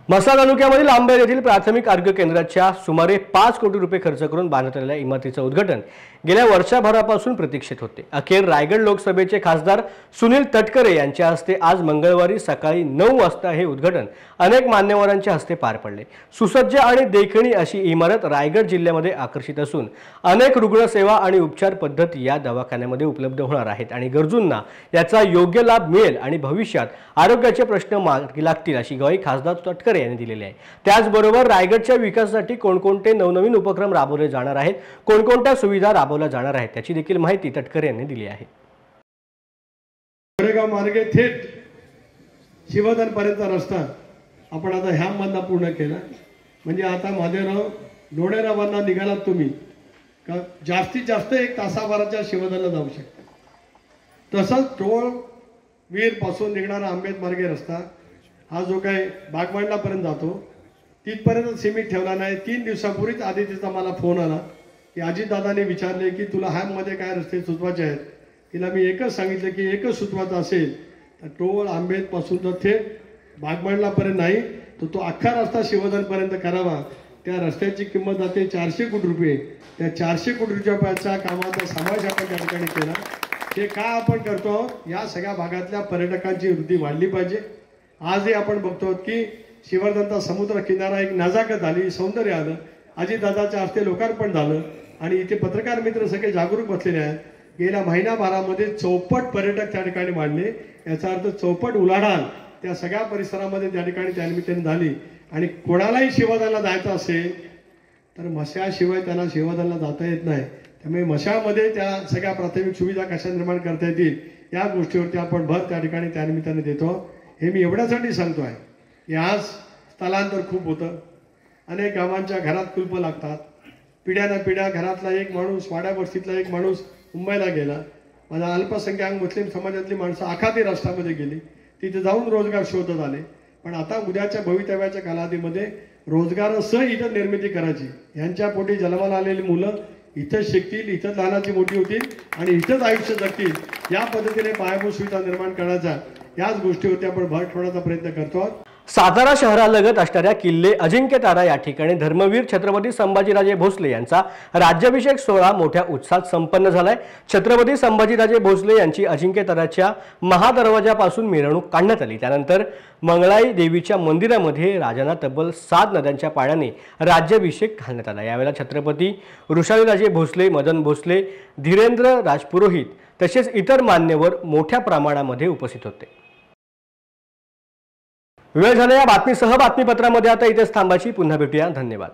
म्हसळा तालुक्यामधील आंबेर येथील प्राथमिक आरोग्य केंद्राच्या सुमारे 5 कोटी रुपये खर्च करून बांधण्यात आलेल्या इमारतीचे उद्घाटन गेल्या वर्षभरापासून प्रतीक्षित होते। अखेर रायगड लोकसभेचे खासदार सुनील तटकरे यांच्या हस्ते आज मंगळवारी सकाळी 9 वाजता हे उद्घाटन अनेक मान्यवरांच्या हस्ते पार पडले। सुसज्ज आणि देखणी अशी इमारत रायगड जिल्ह्यामध्ये आकर्षित असून अनेक रुग्णसेवा आणि उपचार पद्धती या दवाखान्यामध्ये उपलब्ध होणार आहेत आणि गरजूंना याचा योग्य लाभ मिळेल आणि भविष्यात आरोग्याचे प्रश्न मार्गी लागतील अशी ग्वाही खासदार तटकरे यांनी दिलेली आहे। त्याचबरोबर रायगडच्या विकासासाठी कोणकोणते नवनवीन उपक्रम राबवले जाणार आहेत, कोणकोणत्या सुविधा राबवल्या जाणार आहेत त्याची देखील माहिती तटकरे यांनी दिली आहे। गोरेगाव मार्गे थेट शिवधन पर्यंतचा रस्ता आपण आता ह्या मधला पूर्ण केला, म्हणजे आता माधेराव लोणेरावांना निघालात तुम्ही का जास्तीत जास्त 1 तासाभराच्या शिवधनला जाऊ शकता। तसंच टोळ वीर पासून निघणारा आंबेत मार्गे रस्ता हा जो काही बागमांडलापर्यंत जातो तिथपर्यंत सीमित ठेवला नाही। 3 दिवसापूर्वीच आदितीचा मला फोन आला की अजितदादांनी विचारले की तुला मध्ये काय रस्ते सुचवायचे आहेत। तिला मी एकच सांगितलं की एकच सुचवायचं असेल तर टोळ आंबेत पासून तर थेट बागमांडलापर्यंत नाही तर तो अख्खा रस्ता शिवधनपर्यंत करावा। त्या रस्त्याची किंमत जाते 400 कोटी रुपये। त्या 400 कोटी रुपयाच्या कामाचा समावेश आपण त्या ठिकाणी केला। हे का आपण करतो, या सगळ्या भागातल्या पर्यटकांची वृद्धी वाढली पाहिजे। आजही आपण बघतो की शिवधनचा समुद्र किनारा एक नजाकत झाली, सौंदर्य आलं, अजितदादाच्या हस्ते लोकार्पण झालं आणि इथे पत्रकार मित्र सगळे जागरूक बसलेले आहेत। गेल्या महिनाभरामध्ये 64 पर्यटक त्या ठिकाणी वाढले, याचा अर्थ 64 उलाढाल त्या सगळ्या परिसरामध्ये त्या ठिकाणी त्यानिमित्ताने झाली। आणि कोणालाही शिवधनला जायचं असेल तर म्हशाशिवाय त्यांना शिवधनला जाता येत नाही। त्यामुळे म्हशामध्ये त्या सगळ्या प्राथमिक सुविधा कशा निर्माण करता येतील या गोष्टीवरती आपण भर त्या ठिकाणी त्यानिमित्ताने देतो। हे मी एवढ्यासाठी सांगतोय की आज स्थलांतर खूप होतं, अनेक गावांच्या घरात कुलपं लागतात, पिढ्याना पिढ्या घरातला एक माणूस वाड्या वस्तीतला एक माणूस मुंबईला गेला। माझ्या अल्पसंख्याक मुस्लिम समाजातली माणसं आखाती राष्ट्रामध्ये गेली, तिथे जाऊन रोजगार शोधत आले। पण आता उद्याच्या भवितव्याच्या कालावधीमध्ये रोजगारासह इथं निर्मिती करायची, यांच्या पोटी जन्माला आलेली मुलं इथंच शिकतील, इथंच लहानाची मोठी होतील आणि इथंच आयुष्य जगतील, या पद्धतीने पायाभूत सुविधा निर्माण करण्याचा याच गोष्टीवरती आपण भर ठेवण्याचा प्रयत्न करतो। सातारा शहरालगत असणाऱ्या किल्ले अजिंक्यतारा या ठिकाणी धर्मवीर छत्रपती संभाजीराजे भोसले यांचा राज्याभिषेक सोहळा मोठ्या उत्साहात संपन्न झालाय। छत्रपती संभाजीराजे भोसले यांची अजिंक्यताराच्या महादरवाजापासून मिरवणूक काढण्यात आली। त्यानंतर मंगळाई देवीच्या मंदिरामध्ये राजांना तब्बल 7 नद्यांच्या पाण्याने राज्याभिषेक घालण्यात आला। यावेळेला छत्रपती वृषालीराजे भोसले, मदन भोसले, धीरेंद्र राजपुरोहित तसेच इतर मान्यवर मोठ्या प्रमाणामध्ये उपस्थित होते। वेळ झाला या बातमीसह बातमीपत्रामध्ये आता इथेच थांबायची, पुन्हा भेटूया, धन्यवाद।